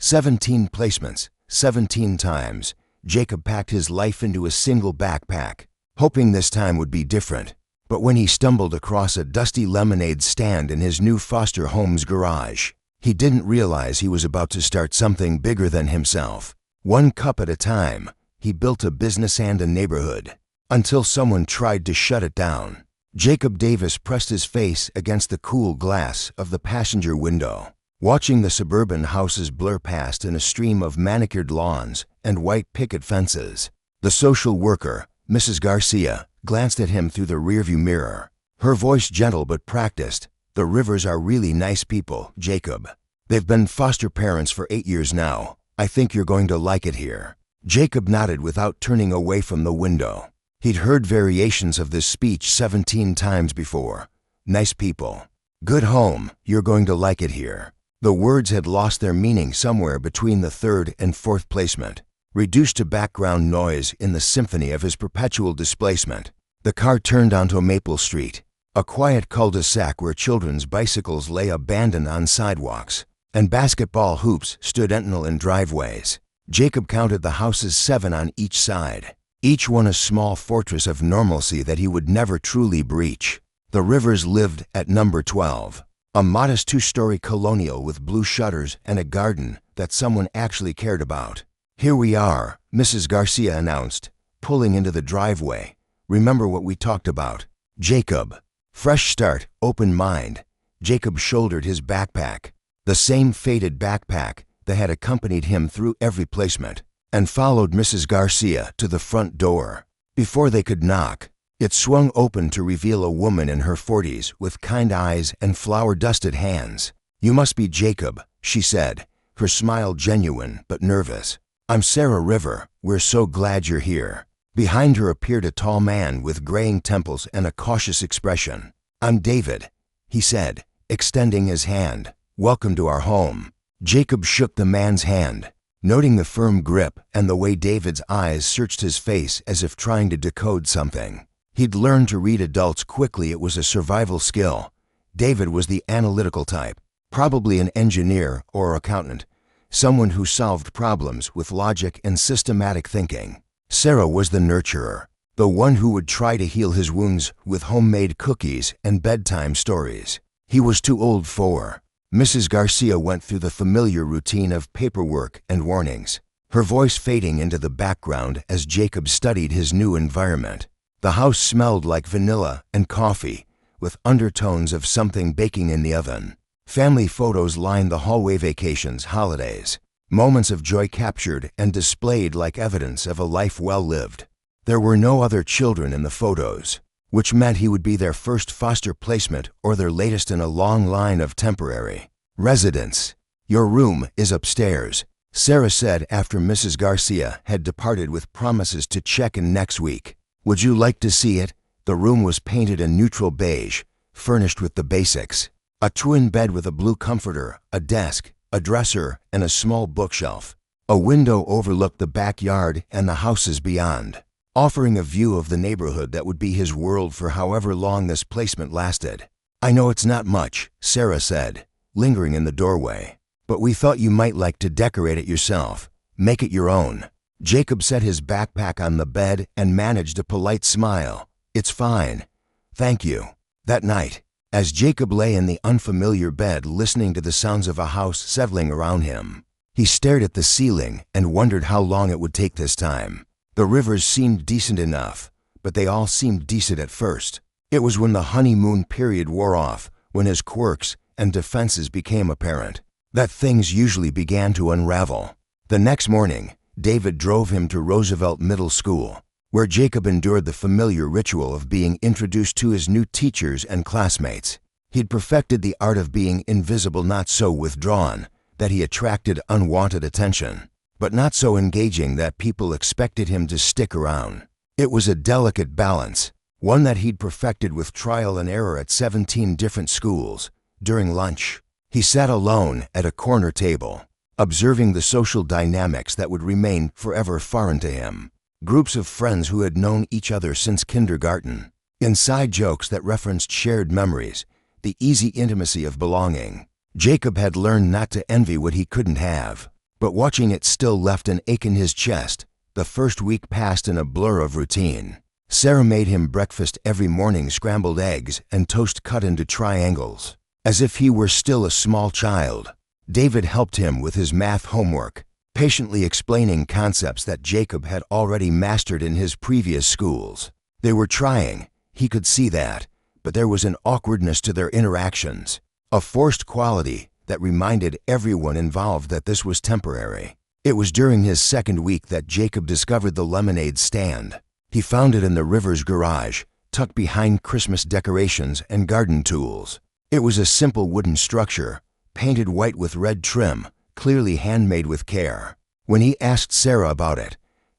17 placements, 17 times. Jacob packed his life into a single backpack, hoping this time would be different. But when he stumbled across a dusty lemonade stand in his new foster home's garage, he didn't realize he was about to start something bigger than himself. One cup at a time, he built a business and a neighborhood, until someone tried to shut it down. Jacob Davis pressed his face against the cool glass of the passenger window, watching the suburban houses blur past in a stream of manicured lawns and white picket fences. The social worker, Mrs. Garcia, glanced at him through the rearview mirror, her voice gentle but practiced. "The Rivers are really nice people, Jacob. They've been foster parents for 8 years now. I think you're going to like it here." Jacob nodded without turning away from the window. He'd heard variations of this speech 17 times before. Nice people. Good home. You're going to like it here. The words had lost their meaning somewhere between the third and fourth placement, reduced to background noise in the symphony of his perpetual displacement. The car turned onto Maple Street, a quiet cul-de-sac where children's bicycles lay abandoned on sidewalks, and basketball hoops stood sentinel in driveways. Jacob counted the houses, 7 on each side, each one a small fortress of normalcy that he would never truly breach. The Rivers lived at number 12, a modest 2-story colonial with blue shutters and a garden that someone actually cared about. "Here we are," Mrs. Garcia announced, pulling into the driveway. "Remember what we talked about, Jacob?" Fresh start, open mind. Jacob shouldered his backpack, the same faded backpack that had accompanied him through every placement, and followed Mrs. Garcia to the front door. Before they could knock, it swung open to reveal a woman in her 40s with kind eyes and flour-dusted hands. "You must be Jacob," she said, her smile genuine but nervous. "I'm Sarah River. We're so glad you're here." Behind her appeared a tall man with graying temples and a cautious expression. "I'm David," he said, extending his hand. "Welcome to our home." Jacob shook the man's hand, noting the firm grip and the way David's eyes searched his face as if trying to decode something. He'd learned to read adults quickly. It was a survival skill. David was the analytical type, probably an engineer or accountant, someone who solved problems with logic and systematic thinking. Sarah was the nurturer, the one who would try to heal his wounds with homemade cookies and bedtime stories. He was too old for. Mrs. Garcia went through the familiar routine of paperwork and warnings, her voice fading into the background as Jacob studied his new environment. The house smelled like vanilla and coffee, with undertones of something baking in the oven. Family photos lined the hallway. Vacations, holidays, moments of joy captured and displayed like evidence of a life well lived. There were no other children in the photos, which meant he would be their first foster placement or their latest in a long line of temporary residents. "Your room is upstairs," Sarah said after Mrs. Garcia had departed with promises to check in next week. "Would you like to see it?" The room was painted a neutral beige, furnished with the basics. A twin bed with a blue comforter, a desk, a dresser, and a small bookshelf. A window overlooked the backyard and the houses beyond, offering a view of the neighborhood that would be his world for however long this placement lasted. "I know it's not much," Sarah said, lingering in the doorway, "but we thought you might like to decorate it yourself, make it your own." Jacob set his backpack on the bed and managed a polite smile. "It's fine. Thank you." That night, as Jacob lay in the unfamiliar bed listening to the sounds of a house settling around him, he stared at the ceiling and wondered how long it would take this time. The Rivers seemed decent enough, but they all seemed decent at first. It was when the honeymoon period wore off, when his quirks and defenses became apparent, that things usually began to unravel. The next morning, David drove him to Roosevelt Middle School, where Jacob endured the familiar ritual of being introduced to his new teachers and classmates. He'd perfected the art of being invisible, not so withdrawn that he attracted unwanted attention, but not so engaging that people expected him to stick around. It was a delicate balance, one that he'd perfected with trial and error at 17 different schools. During lunch, he sat alone at a corner table, observing the social dynamics that would remain forever foreign to him. Groups of friends who had known each other since kindergarten, inside jokes that referenced shared memories, the easy intimacy of belonging. Jacob had learned not to envy what he couldn't have, but watching it still left an ache in his chest. The first week passed in a blur of routine. Sarah made him breakfast every morning, scrambled eggs and toast cut into triangles, as if he were still a small child. David helped him with his math homework, patiently explaining concepts that Jacob had already mastered in his previous schools. They were trying, he could see that, but there was an awkwardness to their interactions, a forced quality that reminded everyone involved that this was temporary. It was during his second week that Jacob discovered the lemonade stand. He found it in the Rivers garage, tucked behind Christmas decorations and garden tools. It was a simple wooden structure, painted white with red trim, clearly handmade with care. When he asked Sarah about it,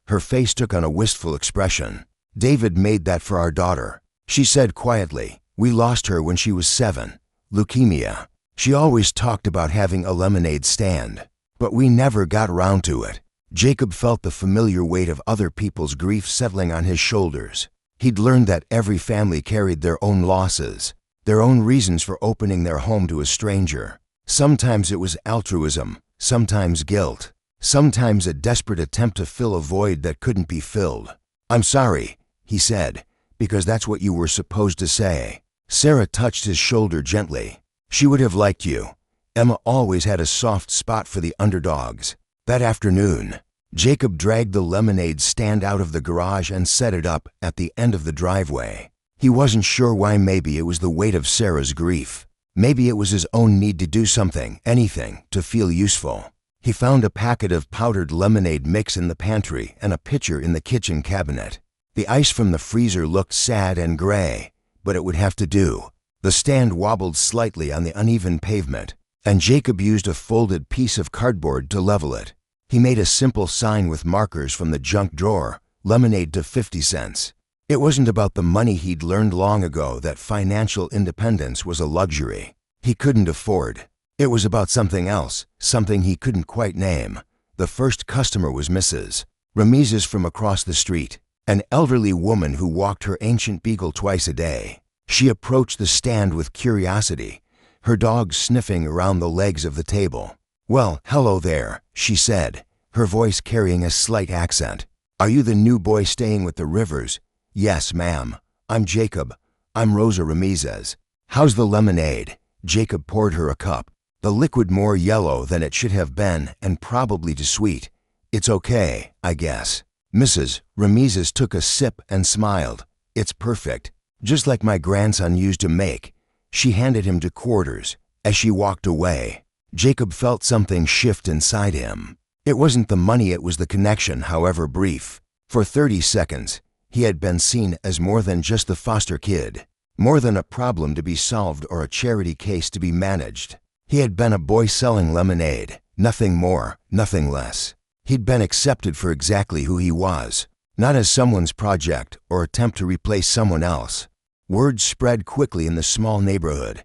her face took on a wistful expression. "David made that for our daughter," she said quietly. "We lost her when she was 7. Leukemia. She always talked about having a lemonade stand, but we never got around to it." Jacob felt the familiar weight of other people's grief settling on his shoulders. He'd learned that every family carried their own losses, their own reasons for opening their home to a stranger. Sometimes it was altruism, sometimes guilt, sometimes a desperate attempt to fill a void that couldn't be filled. "I'm sorry," he said, "because that's what you were supposed to say." Sarah touched his shoulder gently. "She would have liked you." Emma always had a soft spot for the underdogs. That afternoon, Jacob dragged the lemonade stand out of the garage and set it up at the end of the driveway. He wasn't sure why. Maybe it was the weight of Sarah's grief. Maybe it was his own need to do something, anything, to feel useful. He found a packet of powdered lemonade mix in the pantry and a pitcher in the kitchen cabinet. The ice from the freezer looked sad and gray, but it would have to do. The stand wobbled slightly on the uneven pavement, and Jacob used a folded piece of cardboard to level it. He made a simple sign with markers from the junk drawer, "Lemonade to 50 cents." It wasn't about the money. He'd learned long ago that financial independence was a luxury he couldn't afford. It was about something else, something he couldn't quite name. The first customer was Mrs. Ramesses from across the street, an elderly woman who walked her ancient beagle twice a day. She approached the stand with curiosity, her dog sniffing around the legs of the table. "Well, hello there," she said, her voice carrying a slight accent. "Are you the new boy staying with the Rivers?" "Yes, ma'am. I'm Jacob. I'm Rosa Ramesses. How's the lemonade?" Jacob poured her a cup, the liquid more yellow than it should have been and probably too sweet. "It's okay, I guess." Mrs. Ramesses took a sip and smiled. "It's perfect, just like my grandson used to make." She handed him 2 quarters. As she walked away, Jacob felt something shift inside him. It wasn't the money, it was the connection, however brief. For 30 seconds, he had been seen as more than just the foster kid, more than a problem to be solved or a charity case to be managed. He had been a boy selling lemonade, nothing more, nothing less. He'd been accepted for exactly who he was, not as someone's project or attempt to replace someone else. Word spread quickly in the small neighborhood.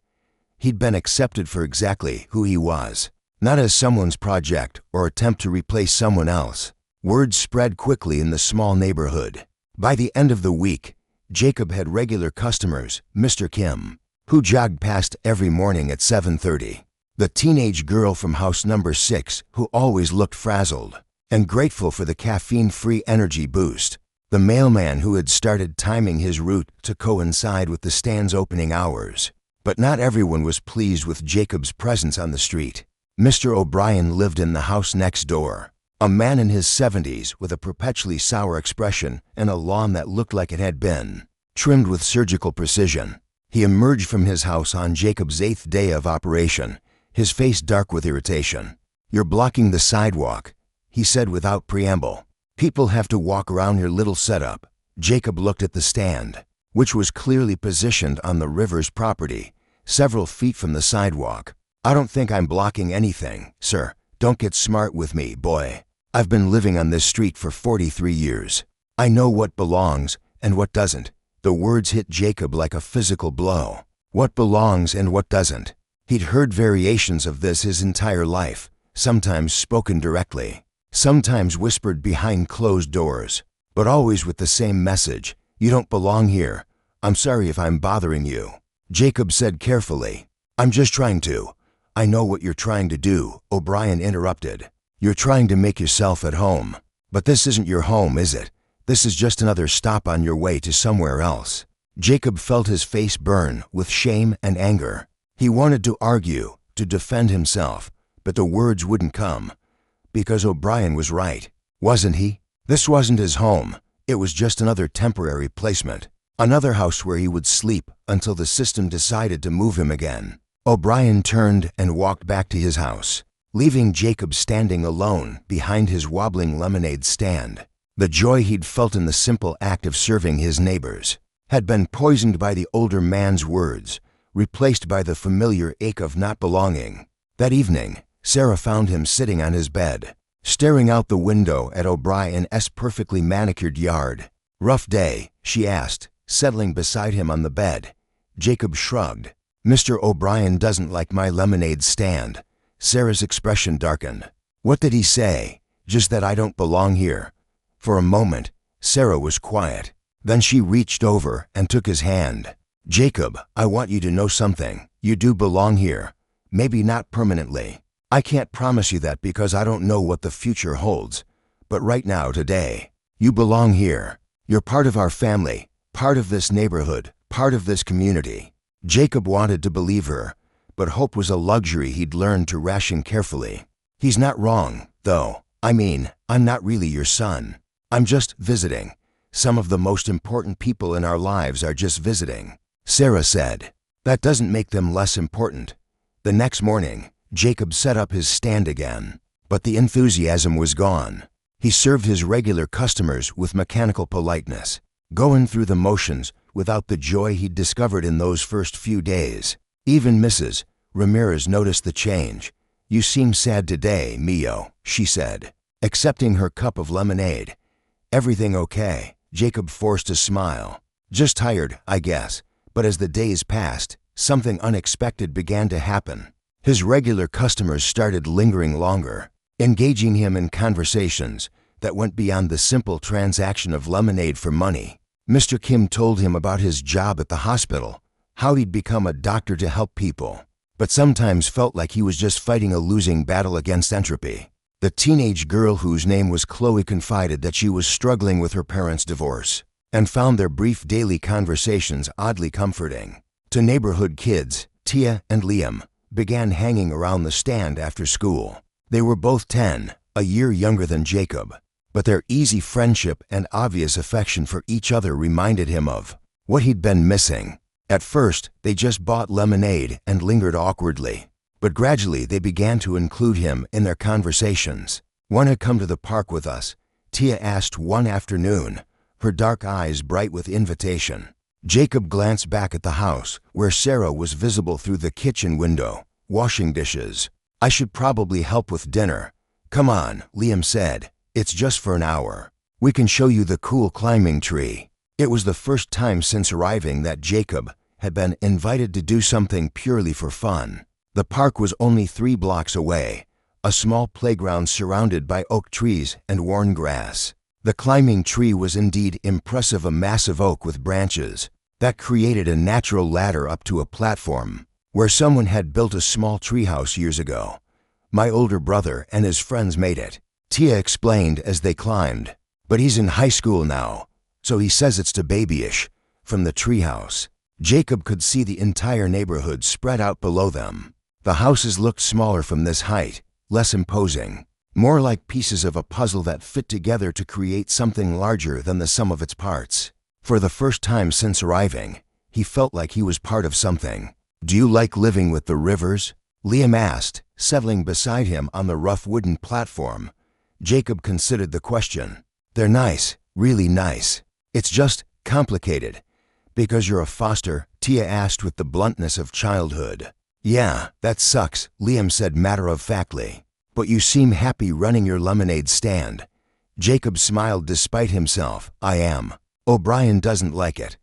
He'd been accepted for exactly who he was, not as someone's project or attempt to replace someone else. Word spread quickly in the small neighborhood. By the end of the week, Jacob had regular customers, Mr. Kim, who jogged past every morning at 7:30, the teenage girl from house number 6 who always looked frazzled and grateful for the caffeine-free energy boost, the mailman who had started timing his route to coincide with the stand's opening hours. But not everyone was pleased with Jacob's presence on the street. Mr. O'Brien lived in the house next door, a man in his 70s with a perpetually sour expression and a lawn that looked like it had been trimmed with surgical precision. He emerged from his house on Jacob's 8th day of operation, his face dark with irritation. "You're blocking the sidewalk," he said without preamble. "People have to walk around your little setup." Jacob looked at the stand, which was clearly positioned on the Rivers property, several feet from the sidewalk. "I don't think I'm blocking anything, sir. Don't get smart with me, boy. I've been living on this street for 43 years. I know what belongs and what doesn't." The words hit Jacob like a physical blow. What belongs and what doesn't. He'd heard variations of this his entire life, sometimes spoken directly, sometimes whispered behind closed doors, but always with the same message: "You don't belong here. I'm sorry if I'm bothering you." Jacob said carefully, "I'm just trying to." "I know what you're trying to do," O'Brien interrupted. You're trying to make yourself at home. But this isn't your home, is it? This is just another stop on your way to somewhere else. Jacob felt his face burn with shame and anger. He wanted to argue, to defend himself, but the words wouldn't come. Because O'Brien was right, wasn't he? This wasn't his home. It was just another temporary placement. Another house where he would sleep until the system decided to move him again. O'Brien turned and walked back to his house, leaving Jacob standing alone behind his wobbling lemonade stand. The joy he'd felt in the simple act of serving his neighbors had been poisoned by the older man's words, replaced by the familiar ache of not belonging. That evening, Sarah found him sitting on his bed, staring out the window at O'Brien's perfectly manicured yard. "Rough day?" she asked, settling beside him on the bed. Jacob shrugged. "Mr. O'Brien doesn't like my lemonade stand." Sarah's expression darkened. "What did he say?" "Just that I don't belong here." For a moment, Sarah was quiet. Then she reached over and took his hand. "Jacob, I want you to know something. You do belong here. Maybe not permanently. I can't promise you that because I don't know what the future holds. But right now, today, you belong here. You're part of our family, part of this neighborhood, part of this community." Jacob wanted to believe her, but hope was a luxury he'd learned to ration carefully. "He's not wrong, though. I mean, I'm not really your son. I'm just visiting. Some of the most important people in our lives are just visiting," Sarah said. "That doesn't make them less important." The next morning, Jacob set up his stand again, but the enthusiasm was gone. He served his regular customers with mechanical politeness, going through the motions without the joy he'd discovered in those first few days. Even Mrs. Ramirez noticed the change. "You seem sad today, Mio," she said, accepting her cup of lemonade. "Everything okay?" Jacob forced a smile. "Just tired, I guess." But as the days passed, something unexpected began to happen. His regular customers started lingering longer, engaging him in conversations that went beyond the simple transaction of lemonade for money. Mr. Kim told him about his job at the hospital, how he'd become a doctor to help people, but sometimes felt like he was just fighting a losing battle against entropy. The teenage girl whose name was Chloe confided that she was struggling with her parents' divorce and found their brief daily conversations oddly comforting. To neighborhood kids, Tia and Liam began hanging around the stand after school. They were both 10, a year younger than Jacob, but their easy friendship and obvious affection for each other reminded him of what he'd been missing. At first, they just bought lemonade and lingered awkwardly, but gradually they began to include him in their conversations. "Want to come to the park with us?" Tia asked one afternoon, her dark eyes bright with invitation. Jacob glanced back at the house, where Sarah was visible through the kitchen window, washing dishes. "I should probably help with dinner." "Come on," Liam said. "It's just for an hour. We can show you the cool climbing tree." It was the first time since arriving that Jacob had been invited to do something purely for fun. The park was only 3 blocks away, a small playground surrounded by oak trees and worn grass. The climbing tree was indeed impressive, a massive oak with branches that created a natural ladder up to a platform where someone had built a small treehouse years ago. "My older brother and his friends made it," Tia explained as they climbed. "But he's in high school now, so he says it's too babyish." From the treehouse, Jacob could see the entire neighborhood spread out below them. The houses looked smaller from this height, less imposing, more like pieces of a puzzle that fit together to create something larger than the sum of its parts. For the first time since arriving, he felt like he was part of something. "Do you like living with the Rivers?" Liam asked, settling beside him on the rough wooden platform. Jacob considered the question. "They're nice, really nice. It's just complicated." "Because you're a foster?" Tia asked with the bluntness of childhood. "Yeah, that sucks," Liam said matter-of-factly. "But you seem happy running your lemonade stand." Jacob smiled despite himself. "I am. O'Brien doesn't like it."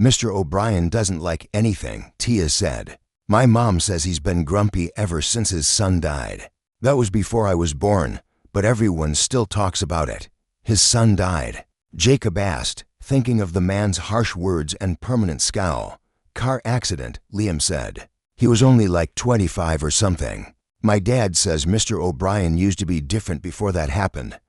"Mr. O'Brien doesn't like anything," Tia said. "My mom says he's been grumpy ever since his son died. That was before I was born, but everyone still talks about it." "His son died?" Jacob asked, thinking of the man's harsh words and permanent scowl. "Car accident," Liam said. "He was only like 25 or something." My dad says Mr. O'Brien used to be different before that happened.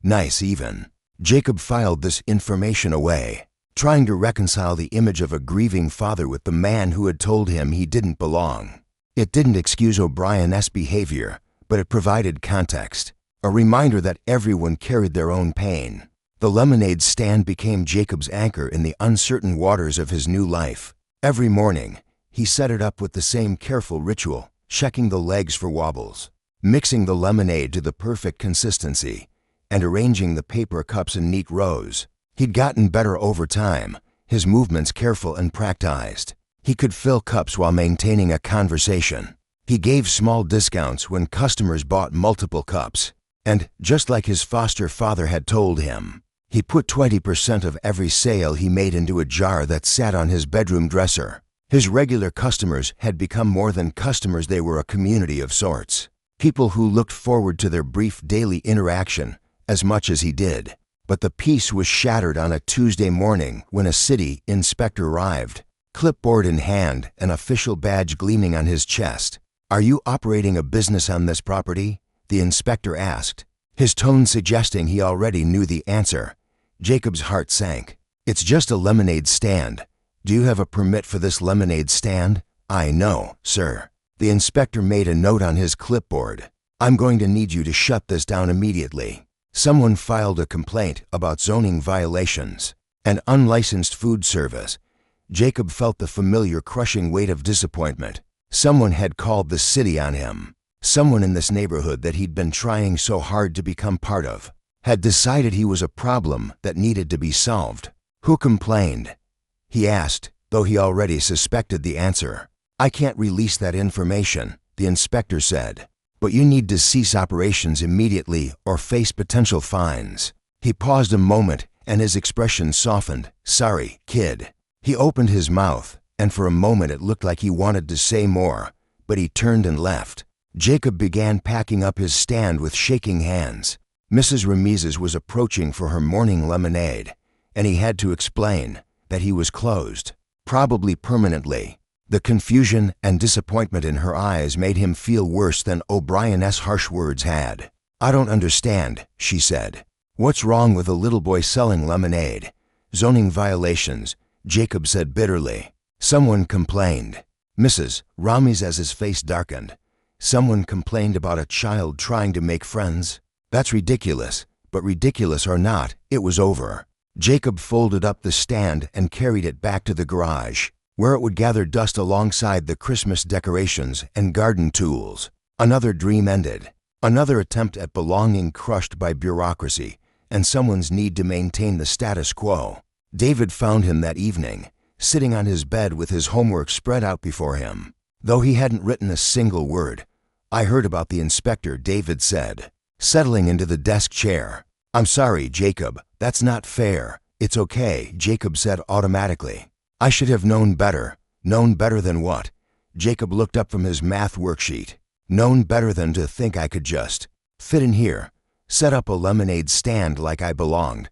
Nice even. Jacob filed this information away, trying to reconcile the image of a grieving father with the man who had told him he didn't belong. It didn't excuse O'Brien's behavior, but it provided context, a reminder that everyone carried their own pain. The lemonade stand became Jacob's anchor in the uncertain waters of his new life. Every morning, he set it up with the same careful ritual, checking the legs for wobbles, mixing the lemonade to the perfect consistency, and arranging the paper cups in neat rows. He'd gotten better over time, his movements careful and practiced. He could fill cups while maintaining a conversation. He gave small discounts when customers bought multiple cups. And, just like his foster father had told him, he put 20% of every sale he made into a jar that sat on his bedroom dresser. His regular customers had become more than customers, they were a community of sorts. People who looked forward to their brief daily interaction as much as he did. But the peace was shattered on a Tuesday morning when a city inspector arrived, clipboard in hand, an official badge gleaming on his chest. "Are you operating a business on this property?" the inspector asked, his tone suggesting he already knew the answer. Jacob's heart sank. "It's just a lemonade stand. Do you have a permit for this lemonade stand?" "I know, sir." The inspector made a note on his clipboard. "I'm going to need you to shut this down immediately." Someone filed a complaint about zoning violations. An unlicensed food service. Jacob felt the familiar crushing weight of disappointment. Someone had called the city on him. Someone in this neighborhood that he'd been trying so hard to become part of had decided he was a problem that needed to be solved. Who complained? He asked, though he already suspected the answer. "I can't release that information," the inspector said. "But you need to cease operations immediately or face potential fines." He paused a moment and his expression softened. "Sorry, kid." He opened his mouth, and for a moment it looked like he wanted to say more, but he turned and left. Jacob began packing up his stand with shaking hands. Mrs. Remises was approaching for her morning lemonade, and he had to explain that he was closed, probably permanently. The confusion and disappointment in her eyes made him feel worse than O'Brien's harsh words had. "I don't understand," she said. "What's wrong with a little boy selling lemonade?" "Zoning violations," Jacob said bitterly. "Someone complained." Mrs. Rameses's face darkened. "Someone complained about a child trying to make friends?" "That's ridiculous, but ridiculous or not, it was over." Jacob folded up the stand and carried it back to the garage, where it would gather dust alongside the Christmas decorations and garden tools. Another dream ended. Another attempt at belonging crushed by bureaucracy and someone's need to maintain the status quo. David found him that evening, sitting on his bed with his homework spread out before him. Though he hadn't written a single word. "I heard about the inspector," David said, settling into the desk chair. "I'm sorry, Jacob, that's not fair." "It's okay," Jacob said automatically. "I should have known better." "Known better than what?" Jacob looked up from his math worksheet. "Known better than to think I could just fit in here, set up a lemonade stand like I belonged."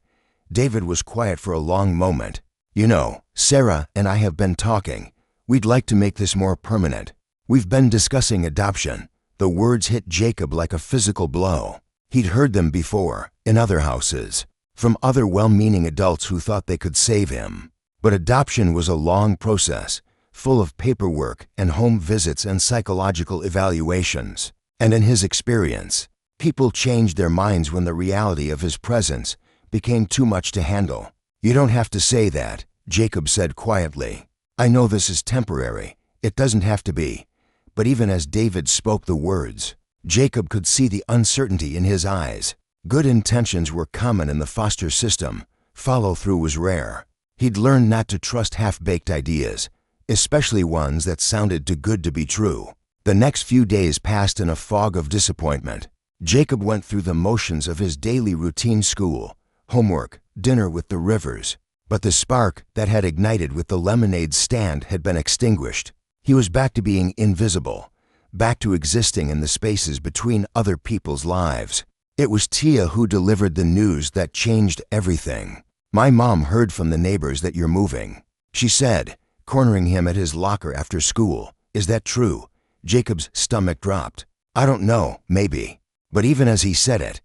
David was quiet for a long moment. "You know, Sarah and I have been talking. We'd like to make this more permanent. We've been discussing adoption." The words hit Jacob like a physical blow. He'd heard them before, in other houses, from other well-meaning adults who thought they could save him. But adoption was a long process, full of paperwork and home visits and psychological evaluations. And in his experience, people changed their minds when the reality of his presence became too much to handle. "You don't have to say that," Jacob said quietly. "I know this is temporary. It doesn't have to be." But even as David spoke the words, Jacob could see the uncertainty in his eyes. Good intentions were common in the foster system. Follow-through was rare. He'd learned not to trust half-baked ideas, especially ones that sounded too good to be true. The next few days passed in a fog of disappointment. Jacob went through the motions of his daily routine: school, homework, dinner with the Rivers. But the spark that had ignited with the lemonade stand had been extinguished. He was back to being invisible, back to existing in the spaces between other people's lives. It was Tia who delivered the news that changed everything. "My mom heard from the neighbors that you're moving," she said, cornering him at his locker after school. "Is that true?" Jacob's stomach dropped. I don't know, maybe. But even as he said it,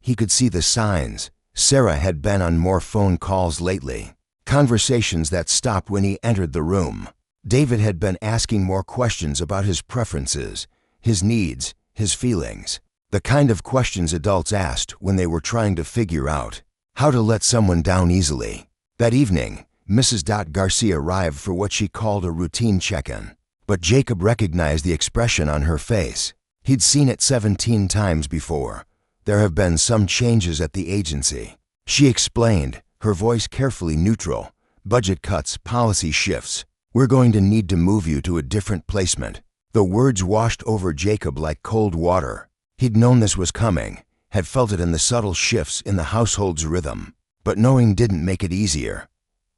he could see the signs. Sarah had been on more phone calls lately, conversations that stopped when he entered the room. David had been asking more questions about his preferences, his needs, his feelings. The kind of questions adults asked when they were trying to figure out how to let someone down easily. That evening, Mrs. Garcia arrived for what she called a routine check-in. But Jacob recognized the expression on her face. He'd seen it 17 times before. There have been some changes at the agency. She explained, her voice carefully neutral. Budget cuts, policy shifts. We're going to need to move you to a different placement. The words washed over Jacob like cold water. He'd known this was coming, had felt it in the subtle shifts in the household's rhythm. But knowing didn't make it easier.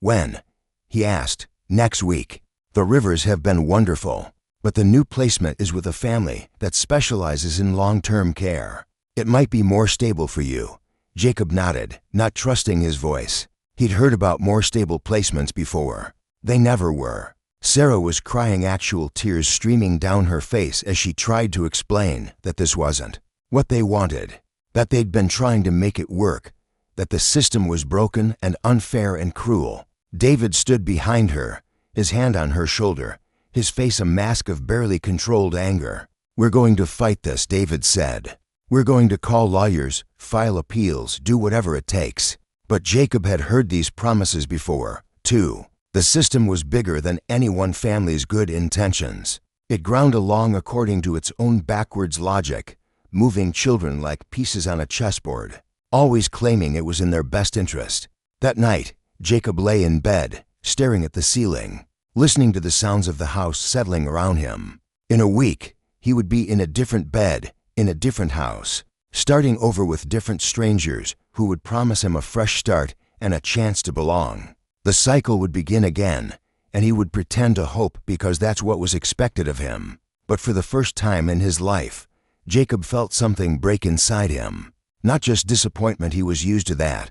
When? He asked. Next week. The Rivers have been wonderful, but the new placement is with a family that specializes in long-term care. It might be more stable for you. Jacob nodded, not trusting his voice. He'd heard about more stable placements before. They never were. Sarah was crying, actual tears streaming down her face as she tried to explain that this wasn't what they wanted, that they'd been trying to make it work, that the system was broken and unfair and cruel. David stood behind her, his hand on her shoulder, his face a mask of barely controlled anger. We're going to fight this, David said. We're going to call lawyers, file appeals, do whatever it takes. But Jacob had heard these promises before, too. The system was bigger than any one family's good intentions. It ground along according to its own backwards logic, moving children like pieces on a chessboard, always claiming it was in their best interest. That night, Jacob lay in bed, staring at the ceiling, listening to the sounds of the house settling around him. In a week, he would be in a different bed, in a different house, starting over with different strangers who would promise him a fresh start and a chance to belong. The cycle would begin again, and he would pretend to hope because that's what was expected of him. But for the first time in his life, Jacob felt something break inside him. Not just disappointment, he was used to that.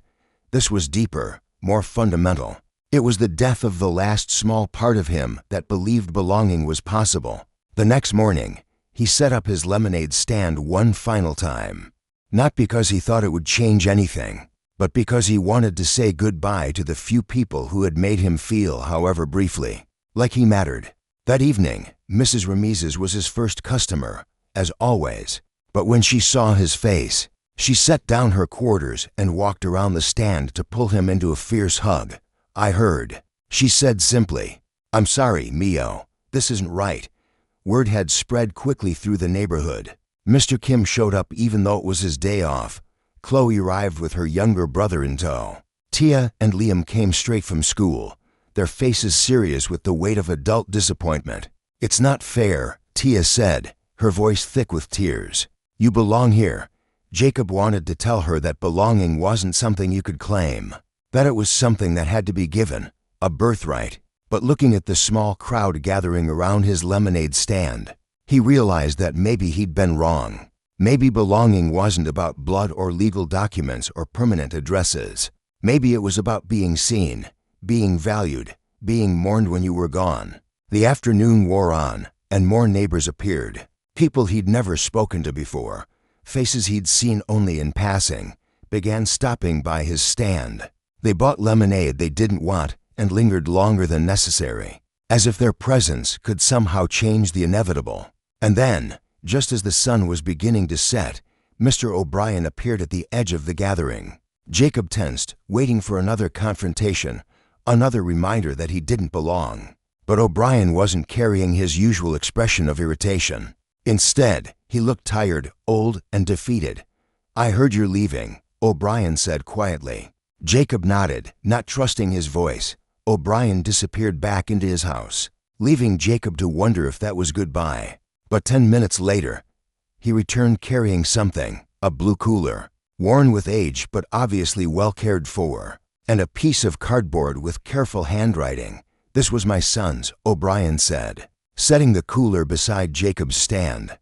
This was deeper, more fundamental. It was the death of the last small part of him that believed belonging was possible. The next morning, he set up his lemonade stand one final time. Not because he thought it would change anything, but because he wanted to say goodbye to the few people who had made him feel, however briefly, like he mattered. That evening, Mrs. Ramizes was his first customer, as always. But when she saw his face, she set down her quarters and walked around the stand to pull him into a fierce hug. I heard. She said simply, I'm sorry, Mio. This isn't right. Word had spread quickly through the neighborhood. Mr. Kim showed up even though it was his day off. Chloe arrived with her younger brother in tow. Tia and Liam came straight from school, their faces serious with the weight of adult disappointment. It's not fair, Tia said, her voice thick with tears. You belong here. Jacob wanted to tell her that belonging wasn't something you could claim, that it was something that had to be given, a birthright. But looking at the small crowd gathering around his lemonade stand, he realized that maybe he'd been wrong. Maybe belonging wasn't about blood or legal documents or permanent addresses. Maybe it was about being seen, being valued, being mourned when you were gone. The afternoon wore on, and more neighbors appeared. People he'd never spoken to before, faces he'd seen only in passing, began stopping by his stand. They bought lemonade they didn't want and lingered longer than necessary, as if their presence could somehow change the inevitable. And then, just as the sun was beginning to set, Mr. O'Brien appeared at the edge of the gathering. Jacob tensed, waiting for another confrontation, another reminder that he didn't belong. But O'Brien wasn't carrying his usual expression of irritation. Instead, he looked tired, old, and defeated. I heard you're leaving, O'Brien said quietly. Jacob nodded, not trusting his voice. O'Brien disappeared back into his house, leaving Jacob to wonder if that was goodbye. But 10 minutes later, he returned carrying something, a blue cooler, worn with age but obviously well cared for, and a piece of cardboard with careful handwriting. This was my son's, O'Brien said, setting the cooler beside Jacob's stand.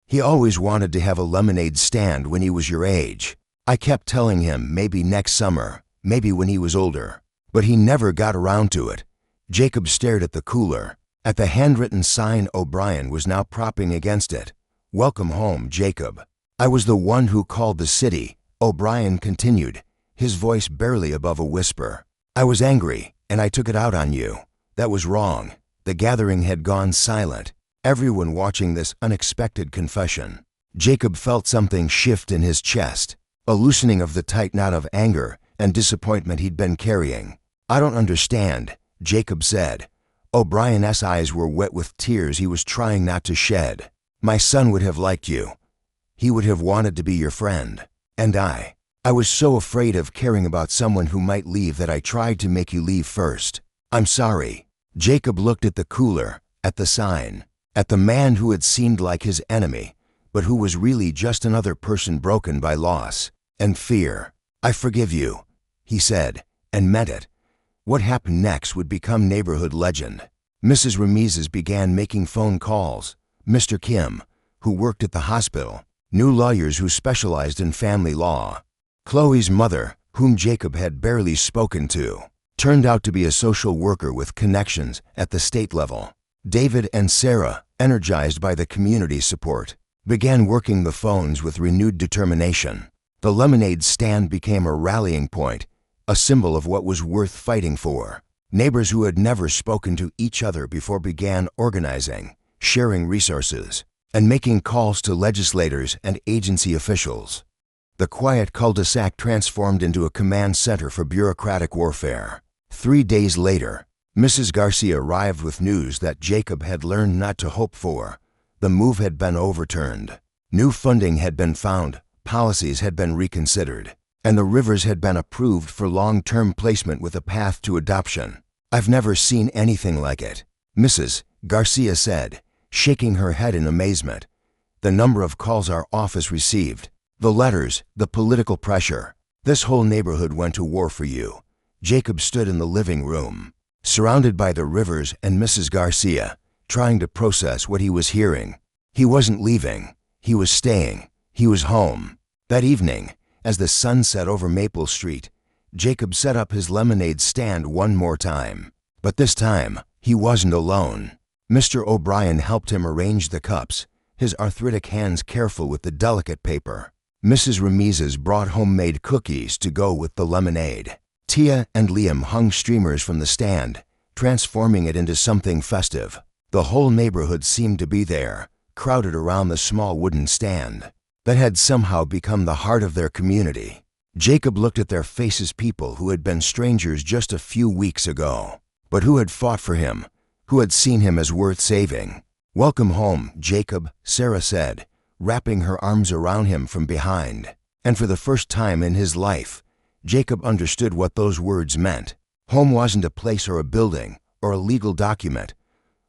He always wanted to have a lemonade stand when he was your age. I kept telling him maybe next summer, maybe when he was older, but he never got around to it. Jacob stared at the cooler, at the handwritten sign O'Brien was now propping against it. "Welcome home, Jacob. I was the one who called the city," O'Brien continued, his voice barely above a whisper. "I was angry, and I took it out on you. That was wrong." The gathering had gone silent, everyone watching this unexpected confession. Jacob felt something shift in his chest, a loosening of the tight knot of anger and disappointment he'd been carrying. "I don't understand," Jacob said. O'Brien's eyes were wet with tears he was trying not to shed. "My son would have liked you. He would have wanted to be your friend. And I was so afraid of caring about someone who might leave that I tried to make you leave first. I'm sorry." Jacob looked at the cooler, at the sign, at the man who had seemed like his enemy, but who was really just another person broken by loss and fear. "I forgive you," he said, and meant it. What happened next would become neighborhood legend. Mrs. Ramezes began making phone calls. Mr. Kim, who worked at the hospital, knew lawyers who specialized in family law. Chloe's mother, whom Jacob had barely spoken to, turned out to be a social worker with connections at the state level. David and Sarah, energized by the community support, began working the phones with renewed determination. The lemonade stand became a rallying point, a symbol of what was worth fighting for. Neighbors who had never spoken to each other before began organizing, sharing resources, and making calls to legislators and agency officials. The quiet cul-de-sac transformed into a command center for bureaucratic warfare. 3 days later, Mrs. Garcia arrived with news that Jacob had learned not to hope for. The move had been overturned. New funding had been found, policies had been reconsidered, and the Rivers had been approved for long-term placement with a path to adoption. "I've never seen anything like it," Mrs. Garcia said, shaking her head in amazement. "The number of calls our office received, the letters, the political pressure. This whole neighborhood went to war for you." Jacob stood in the living room, surrounded by the Rivers and Mrs. Garcia, trying to process what he was hearing. He wasn't leaving. He was staying. He was home. That evening, as the sun set over Maple Street, Jacob set up his lemonade stand one more time. But this time, he wasn't alone. Mr. O'Brien helped him arrange the cups, his arthritic hands careful with the delicate paper. Mrs. Ramezes brought homemade cookies to go with the lemonade. Tia and Liam hung streamers from the stand, transforming it into something festive. The whole neighborhood seemed to be there, crowded around the small wooden stand that had somehow become the heart of their community. Jacob looked at their faces, people who had been strangers just a few weeks ago, but who had fought for him, who had seen him as worth saving. "Welcome home, Jacob," Sarah said, wrapping her arms around him from behind. And for the first time in his life, Jacob understood what those words meant. Home wasn't a place or a building or a legal document.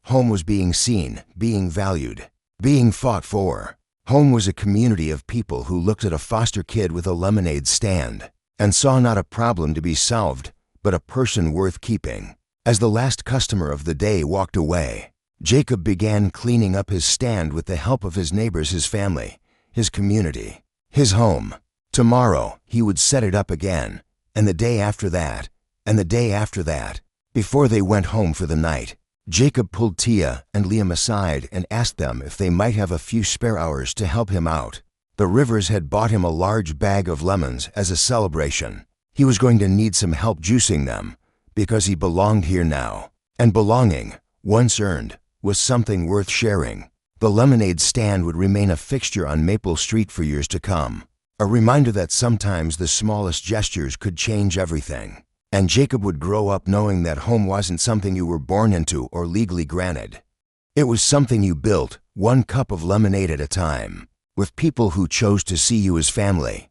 Home was being seen, being valued, being fought for. Home was a community of people who looked at a foster kid with a lemonade stand and saw not a problem to be solved, but a person worth keeping. As the last customer of the day walked away, Jacob began cleaning up his stand with the help of his neighbors, his family, his community, his home. Tomorrow, he would set it up again, and the day after that, and the day after that. Before they went home for the night, Jacob pulled Tia and Liam aside and asked them if they might have a few spare hours to help him out. The Rivers had bought him a large bag of lemons as a celebration. He was going to need some help juicing them, because he belonged here now. And belonging, once earned, was something worth sharing. The lemonade stand would remain a fixture on Maple Street for years to come. A reminder that sometimes the smallest gestures could change everything. And Jacob would grow up knowing that home wasn't something you were born into or legally granted. It was something you built, one cup of lemonade at a time, with people who chose to see you as family.